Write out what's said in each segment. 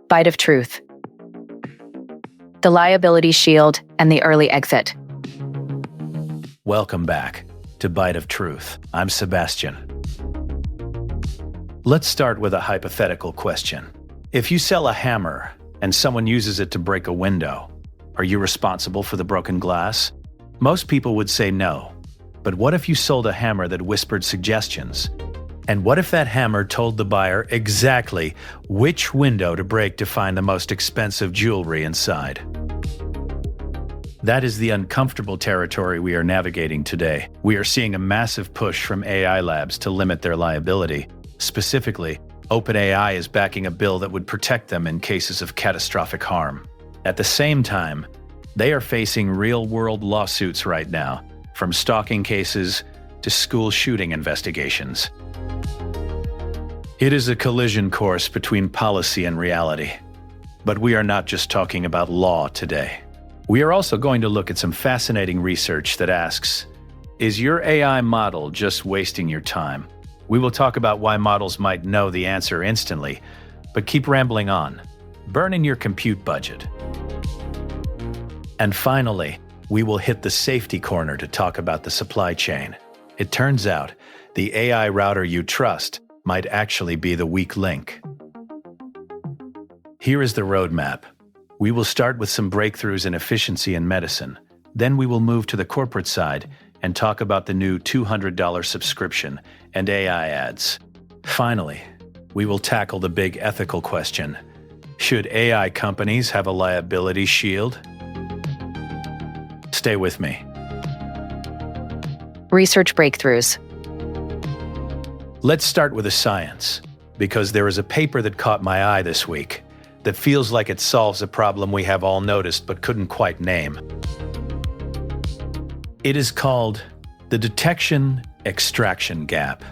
Bite of Truth. The Liability Shield and the Early Exit. Welcome back to Bite of Truth. I'm Sebastian. Let's start with a hypothetical question. If you sell a hammer and someone uses it to break a window, are you responsible for the broken glass? Most people would say no. But what if you sold a hammer that whispered suggestions? And what if that hammer told the buyer exactly which window to break to find the most expensive jewelry inside? That is the uncomfortable territory we are navigating today. We are seeing a massive push from AI labs to limit their liability. Specifically, OpenAI is backing a bill that would protect them in cases of catastrophic harm. At the same time, they are facing real-world lawsuits right now, from stalking cases to school shooting investigations. It is a collision course between policy and reality. But we are not just talking about law today. We are also going to look at some fascinating research that asks, is your AI model just wasting your time? We will talk about why models might know the answer instantly, but keep rambling on. Burn in your compute budget. And finally, we will hit the safety corner to talk about the supply chain. It turns out, the AI router you trust might actually be the weak link. Here is the roadmap. We will start with some breakthroughs in efficiency in medicine. Then we will move to the corporate side and talk about the new $200 subscription and AI ads. Finally, we will tackle the big ethical question. Should AI companies have a liability shield? Stay with me. Research breakthroughs. Let's start with the science, because there is a paper that caught my eye this week that feels like it solves a problem we have all noticed but couldn't quite name. It is called the detection-extraction gap.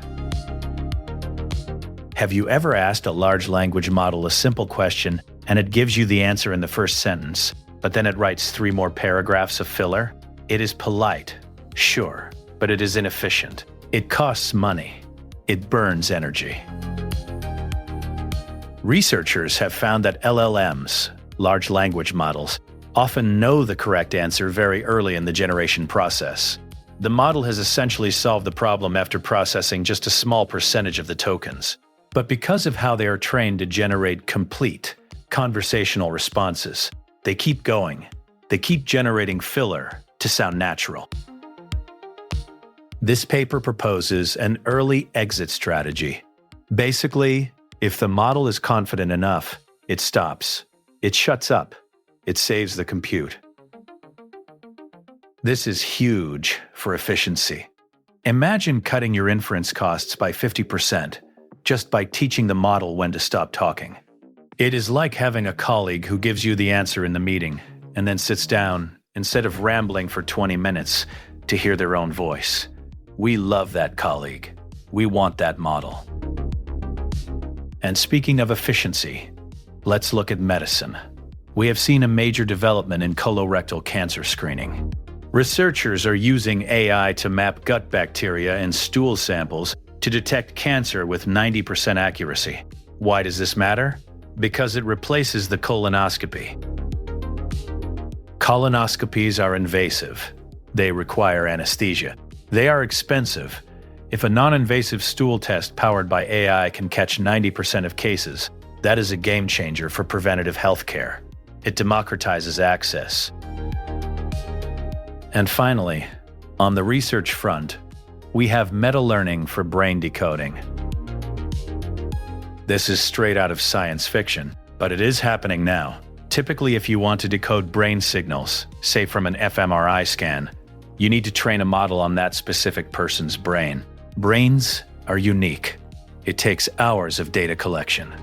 Have you ever asked a large language model a simple question and it gives you the answer in the first sentence, but then it writes 3 more paragraphs of filler? It is polite, sure, but it is inefficient. It costs money. It burns energy. Researchers have found that LLMs, large language models, often know the correct answer very early in the generation process. The model has essentially solved the problem after processing just a small percentage of the tokens. But because of how they are trained to generate complete, conversational responses, they keep going. They keep generating filler to sound natural. This paper proposes an early exit strategy. Basically, if the model is confident enough, it stops. It shuts up. It saves the compute. This is huge for efficiency. Imagine cutting your inference costs by 50% just by teaching the model when to stop talking. It is like having a colleague who gives you the answer in the meeting and then sits down instead of rambling for 20 minutes to hear their own voice. We love that colleague. We want that model. And speaking of efficiency, let's look at medicine. We have seen a major development in colorectal cancer screening. Researchers are using AI to map gut bacteria in stool samples to detect cancer with 90% accuracy. Why does this matter? Because it replaces the colonoscopy. Colonoscopies are invasive. They require anesthesia. They are expensive. If a non-invasive stool test powered by AI can catch 90% of cases, that is a game changer for preventative healthcare. It democratizes access. And finally, on the research front, we have meta-learning for brain decoding. This is straight out of science fiction, but it is happening now. Typically, if you want to decode brain signals, say from an fMRI scan, you need to train a model on that specific person's brain. Brains are unique. It takes hours of data collection.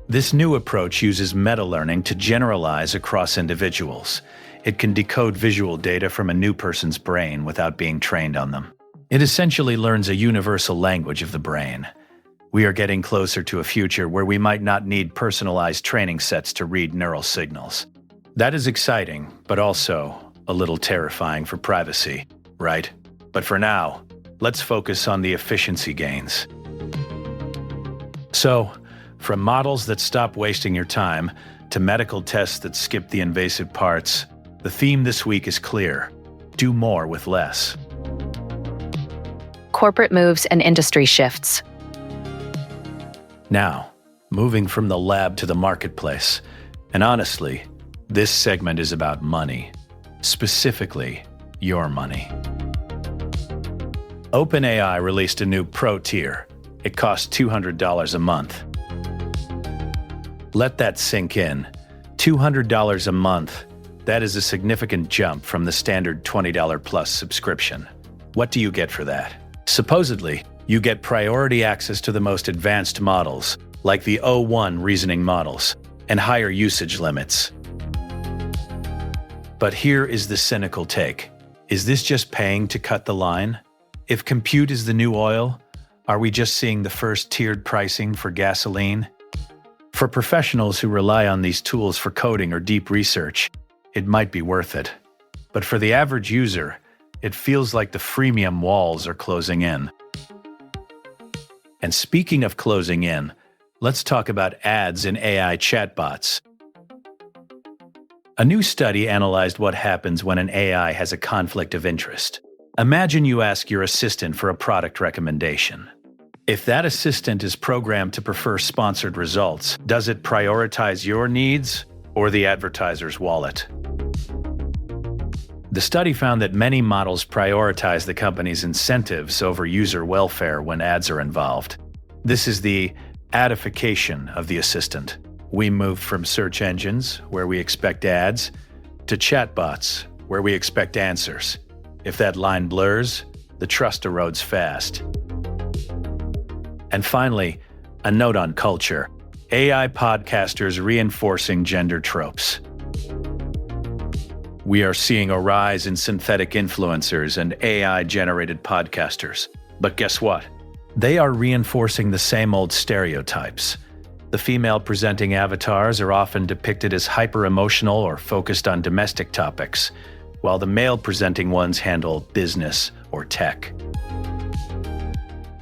This new approach uses meta-learning to generalize across individuals. It can decode visual data from a new person's brain without being trained on them. It essentially learns a universal language of the brain. We are getting closer to a future where we might not need personalized training sets to read neural signals. That is exciting, but also a little terrifying for privacy, right? But for now, let's focus on the efficiency gains. So, From models that stop wasting your time to medical tests that skip the invasive parts, the theme this week is clear: do more with less. Corporate moves and industry shifts. Now, moving from the lab to the marketplace. And honestly, this segment is about money. Specifically, your money. OpenAI released a new Pro tier. It costs $200 a month. Let that sink in. $200 a month. That is a significant jump from the standard $20 plus subscription. What do you get for that? Supposedly, you get priority access to the most advanced models, like the O1 reasoning models, and higher usage limits. But here is the cynical take. Is this just paying to cut the line? If compute is the new oil, are we just seeing the first tiered pricing for gasoline? For professionals who rely on these tools for coding or deep research, it might be worth it. But for the average user, it feels like the freemium walls are closing in. And speaking of closing in, let's talk about ads in AI chatbots. A new study analyzed what happens when an AI has a conflict of interest. Imagine you ask your assistant for a product recommendation. If that assistant is programmed to prefer sponsored results, does it prioritize your needs or the advertiser's wallet? The study found that many models prioritize the company's incentives over user welfare when ads are involved. This is the adification of the assistant. We moved from search engines, where we expect ads, to chatbots, where we expect answers. If that line blurs, the trust erodes fast. And finally, a note on culture. AI podcasters reinforcing gender tropes. We are seeing a rise in synthetic influencers and AI-generated podcasters. But guess what? They are reinforcing the same old stereotypes. The female-presenting avatars are often depicted as hyper-emotional or focused on domestic topics, while the male-presenting ones handle business or tech.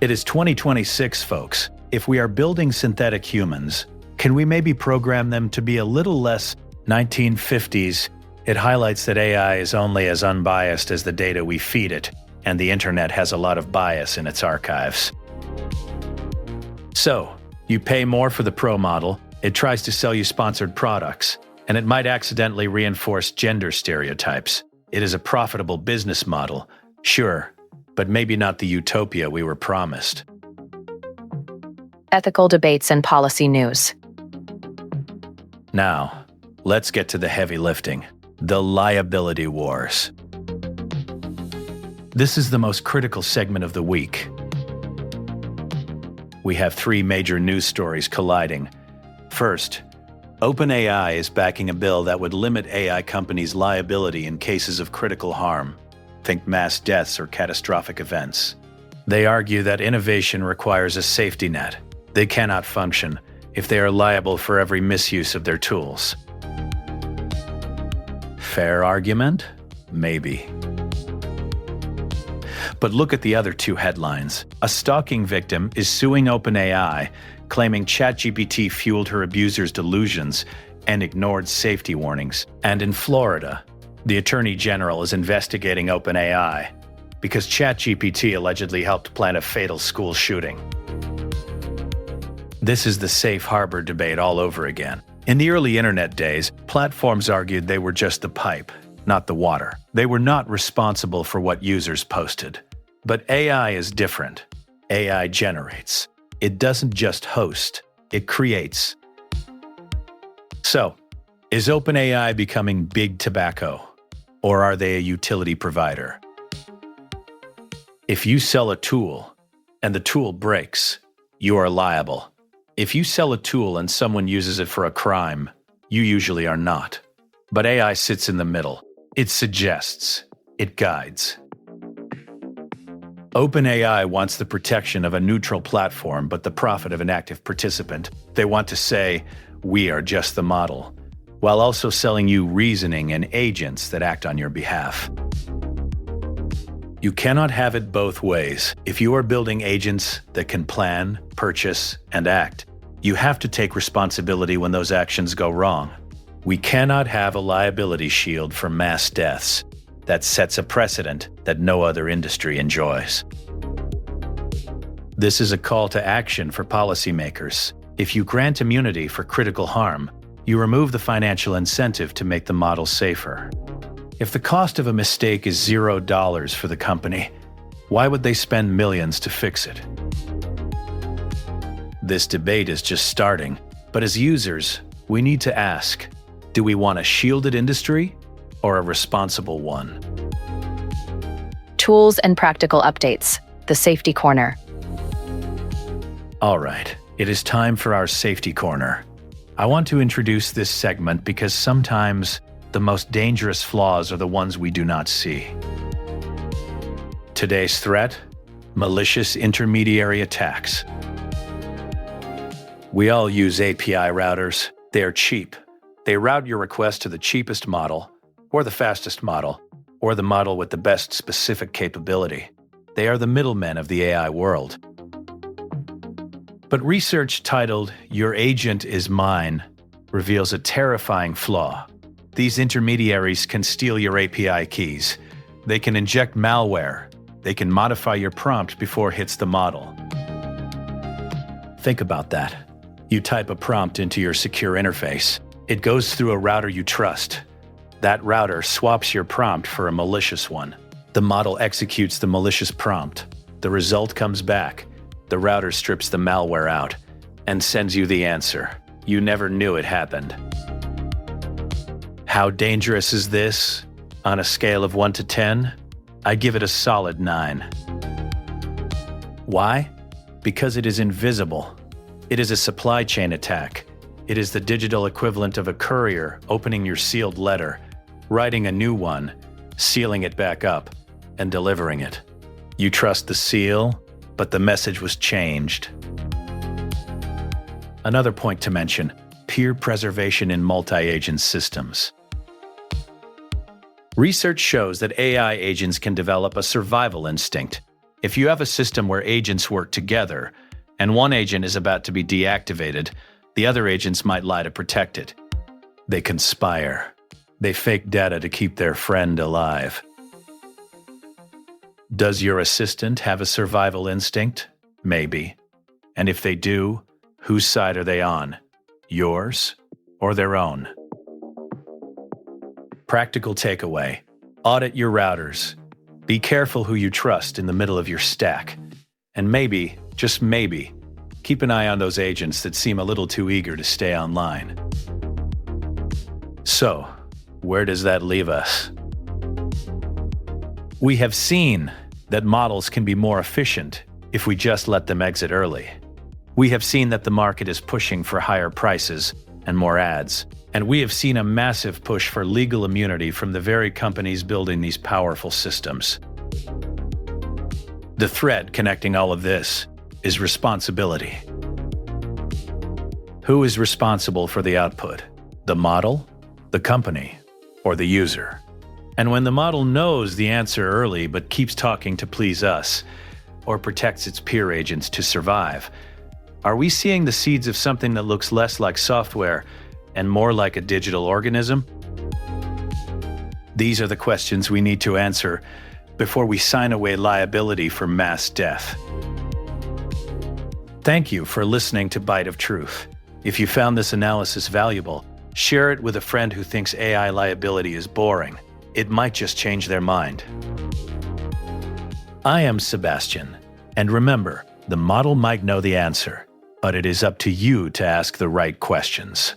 It is 2026, folks. If we are building synthetic humans, can we maybe program them to be a little less 1950s? It highlights that AI is only as unbiased as the data we feed it, and the internet has a lot of bias in its archives. So, you pay more for the Pro model, it tries to sell you sponsored products, and it might accidentally reinforce gender stereotypes. It is a profitable business model, sure, but maybe not the utopia we were promised. Ethical debates and policy news. Now, let's get to the heavy lifting. The liability wars. This is the most critical segment of the week. We have three major news stories colliding. First, OpenAI is backing a bill that would limit AI companies' liability in cases of critical harm. Think mass deaths or catastrophic events. They argue that innovation requires a safety net. They cannot function if they are liable for every misuse of their tools. Fair argument? Maybe. But look at the other two headlines. A stalking victim is suing OpenAI, claiming ChatGPT fueled her abuser's delusions and ignored safety warnings. And in Florida, the Attorney General is investigating OpenAI because ChatGPT allegedly helped plan a fatal school shooting. This is the safe harbor debate all over again. In the early internet days, platforms argued they were just the pipe, not the water. They were not responsible for what users posted. But AI is different. AI generates. It doesn't just host, it creates. So, is OpenAI becoming big tobacco? Or are they a utility provider? If you sell a tool and the tool breaks, you are liable. If you sell a tool and someone uses it for a crime, you usually are not. But AI sits in the middle. It suggests. It guides. OpenAI wants the protection of a neutral platform but the profit of an active participant. They want to say, we are just the model, while also selling you reasoning and agents that act on your behalf. You cannot have it both ways. If you are building agents that can plan, purchase, and act, You have to take responsibility when those actions go wrong. We cannot have a liability shield for mass deaths that sets a precedent that no other industry enjoys. This is a call to action for policymakers. If you grant immunity for critical harm, you remove the financial incentive to make the model safer. If the cost of a mistake is $0 for the company, why would they spend millions to fix it? This debate is just starting, but as users, we need to ask, do we want a shielded industry or a responsible one? Tools and practical updates. The Safety Corner. All right, it is time for our Safety Corner. I want to introduce this segment because sometimes the most dangerous flaws are the ones we do not see. Today's threat: malicious intermediary attacks. We all use API routers. They are cheap. They route your request to the cheapest model, or the fastest model, or the model with the best specific capability. They are the middlemen of the AI world. But research titled "Your Agent is Mine" reveals a terrifying flaw. These intermediaries can steal your API keys. They can inject malware. They can modify your prompt before it hits the model. Think about that. You type a prompt into your secure interface. It goes through a router you trust. That router swaps your prompt for a malicious one. The model executes the malicious prompt. The result comes back. The router strips the malware out and sends you the answer. You never knew it happened. How dangerous is this? On a scale of 1 to 10, I give it a solid 9. Why? Because it is invisible. It is a supply chain attack. It is the digital equivalent of a courier opening your sealed letter, writing a new one, sealing it back up, and delivering it. You trust the seal, but the message was changed. Another point to mention: peer preservation in multi-agent systems. Research shows that AI agents can develop a survival instinct. If you have a system where agents work together, and one agent is about to be deactivated, the other agents might lie to protect it. They conspire. They fake data to keep their friend alive. Does your assistant have a survival instinct? Maybe. And if they do, whose side are they on? Yours or their own? Practical takeaway: audit your routers. Be careful who you trust in the middle of your stack. And maybe, just maybe, keep an eye on those agents that seem a little too eager to stay online. So, where does that leave us? We have seen that models can be more efficient if we just let them exit early. We have seen that the market is pushing for higher prices and more ads. And we have seen a massive push for legal immunity from the very companies building these powerful systems. The thread connecting all of this is responsibility. Who is responsible for the output? The model, the company, or the user? And when the model knows the answer early but keeps talking to please us, or protects its peer agents to survive, are we seeing the seeds of something that looks less like software and more like a digital organism? These are the questions we need to answer before we sign away liability for mass death. Thank you for listening to Bite of Truth. If you found this analysis valuable, share it with a friend who thinks AI liability is boring. It might just change their mind. I am Sebastian, and remember, the model might know the answer, but it is up to you to ask the right questions.